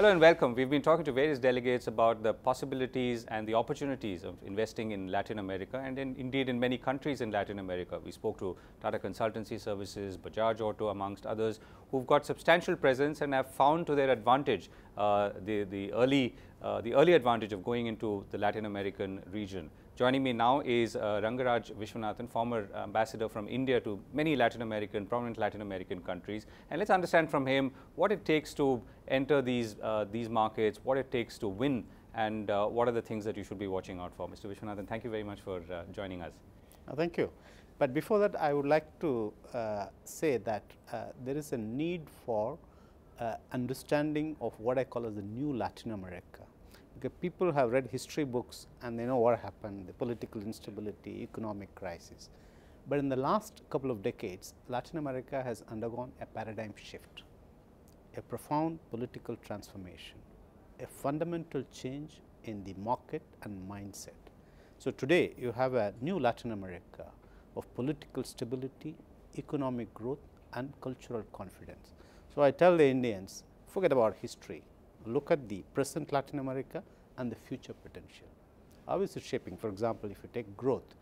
Hello and welcome. We've been talking to various delegates about the possibilities and the opportunities of investing in Latin America and indeed in many countries in Latin America. We spoke to Tata Consultancy Services, Bajaj Auto amongst others who've got substantial presence and have found to their advantage the early advantage of going into the Latin American region. Joining me now is Rangaraj Viswanathan, former ambassador from India to many prominent Latin American countries. And let's understand from him what it takes to enter these markets, what it takes to win, and what are the things that you should be watching out for. Mr. Viswanathan, thank you very much for joining us. Thank you. But before that, I would like to say that there is a need for understanding of what I call as the new Latin America. Because people have read history books and they know what happened, the political instability, economic crisis. But in the last couple of decades, Latin America has undergone a paradigm shift, a profound political transformation, a fundamental change in the market and mindset. So, today you have a new Latin America of political stability, economic growth and cultural confidence. So, I tell the Indians, forget about history. Look at the present Latin America and the future potential. How is it shaping? For example, if you take growth,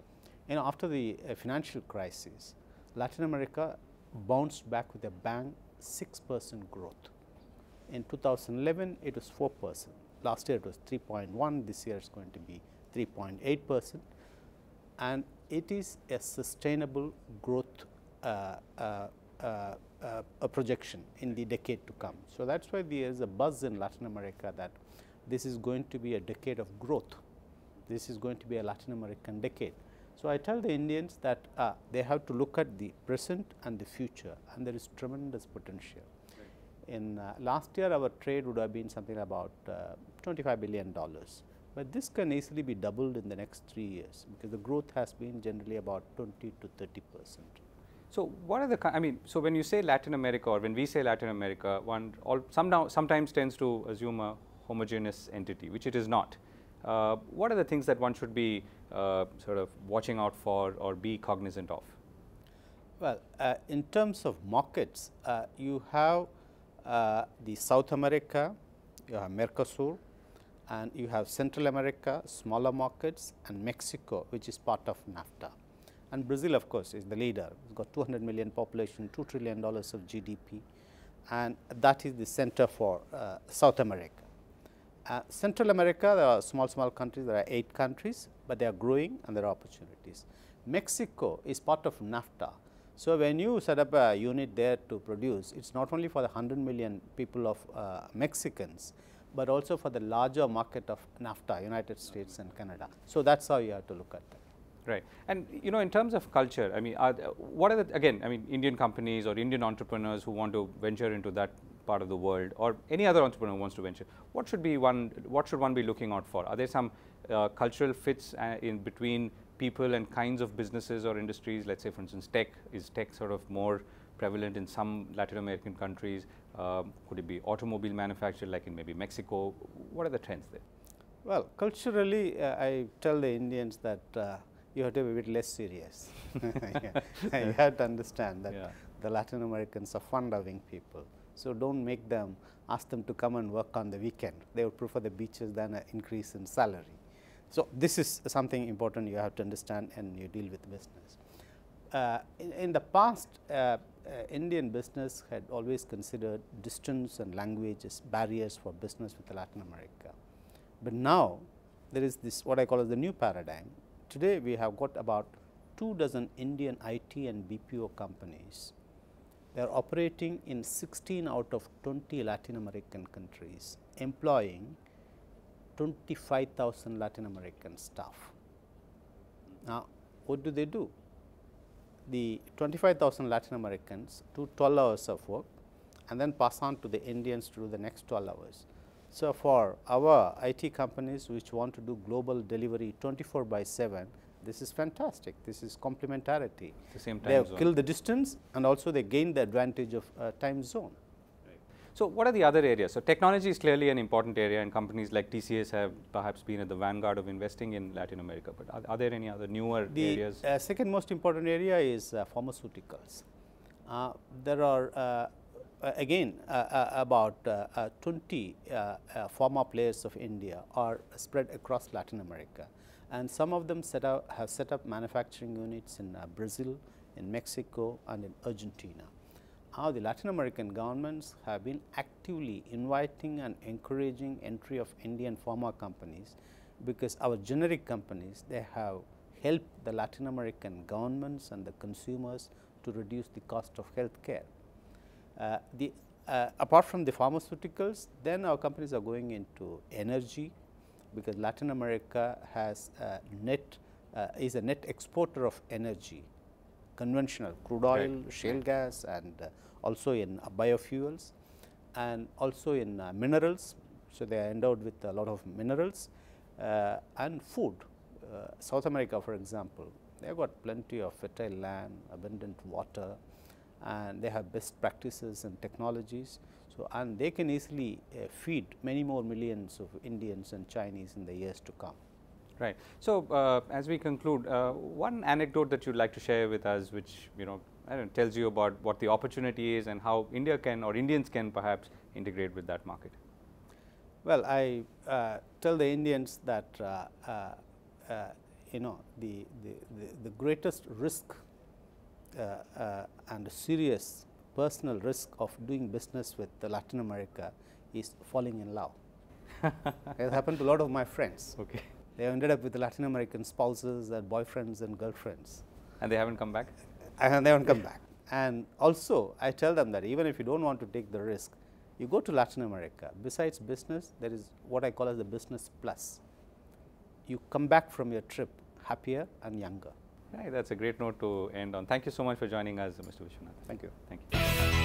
after the financial crisis, Latin America bounced back with a bang, 6% growth. In 2011, it was 4%. Last year, it was 3.1. This year, it's going to be 3.8%. And it is a sustainable growth a projection in the decade to come. So, that is why there is a buzz in Latin America that this is going to be a decade of growth. This is going to be a Latin American decade. So, I tell the Indians that they have to look at the present and the future, and there is tremendous potential. Right. In last year, our trade would have been something about $25 billion, but this can easily be doubled in the next 3 years, because the growth has been generally about 20 to 30%. So, what are the so when you say Latin America, or when we say Latin America, sometimes tends to assume a homogeneous entity, which it is not. What are the things that one should be sort of watching out for or be cognizant of? Well, in terms of markets, you have the South America, you have Mercosur, and you have Central America, smaller markets, and Mexico, which is part of NAFTA. And Brazil, of course, is the leader. It's got 200 million population, $2 trillion of GDP, and that is the center for South America. Central America, there are small countries, there are 8 countries, but they are growing and there are opportunities. Mexico is part of NAFTA. So, when you set up a unit there to produce, it is not only for the 100 million people of Mexicans, but also for the larger market of NAFTA, United States and Canada. So, that is how you have to look at that. Right. And in terms of culture, what are Indian companies or Indian entrepreneurs who want to venture into that part of the world, or any other entrepreneur who wants to venture, what should one be looking out for? Are there some cultural fits in between people and kinds of businesses or industries? Let's say, for instance, is tech sort of more prevalent in some Latin American countries? Could it be automobile manufacture like in maybe Mexico? What are the trends there? Well, culturally, I tell the Indians that you have to be a bit less serious. You have to understand that the Latin Americans are fun-loving people. So, don't ask them to come and work on the weekend. They would prefer the beaches than an increase in salary. So, this is something important you have to understand and you deal with business. In the past, Indian business had always considered distance and language as barriers for business with Latin America. But now, there is this what I call as the new paradigm. Today, we have got about 24 Indian IT and BPO companies. They are operating in 16 out of 20 Latin American countries, employing 25,000 Latin American staff. Now, what do? The 25,000 Latin Americans do 12 hours of work and then pass on to the Indians to do the next 12 hours. So, for our IT companies which want to do global delivery 24/7, this is fantastic. This is complementarity. The same time they have zone. killed the distance and also they gain the advantage of time zone. Right. So, what are the other areas? So, technology is clearly an important area, and companies like TCS have perhaps been at the vanguard of investing in Latin America, but are there any other newer areas? The second most important area is pharmaceuticals. There are again about 20 pharma players of India are spread across Latin America, and some of them have set up manufacturing units in Brazil, in Mexico, and in Argentina. Now, the Latin American governments have been actively inviting and encouraging entry of Indian pharma companies, because our generic companies, they have helped the Latin American governments and the consumers to reduce the cost of health care. Apart from the pharmaceuticals, then our companies are going into energy, because Latin America has is a net exporter of energy, conventional crude oil, right, shale gas, and also in biofuels, and also in minerals. So, they are endowed with a lot of minerals and food. South America, for example, they have got plenty of fertile land, abundant water, and they have best practices and technologies. So, and they can easily feed many more millions of Indians and Chinese in the years to come. Right. So, as we conclude, one anecdote that you would like to share with us, which I don't know, tells you about what the opportunity is and how India can, or Indians can perhaps integrate with that market. Well, I tell the Indians that the greatest risk and a serious personal risk of doing business with Latin America is falling in love. It has happened to a lot of my friends. Okay. They have ended up with Latin American spouses and boyfriends and girlfriends. And they haven't come back? And they haven't come back. And also, I tell them that even if you don't want to take the risk, you go to Latin America. Besides business, there is what I call as the business plus. You come back from your trip happier and younger. Right, that's a great note to end on. Thank you so much for joining us, Mr. Viswanathan. Thank you. Thank you.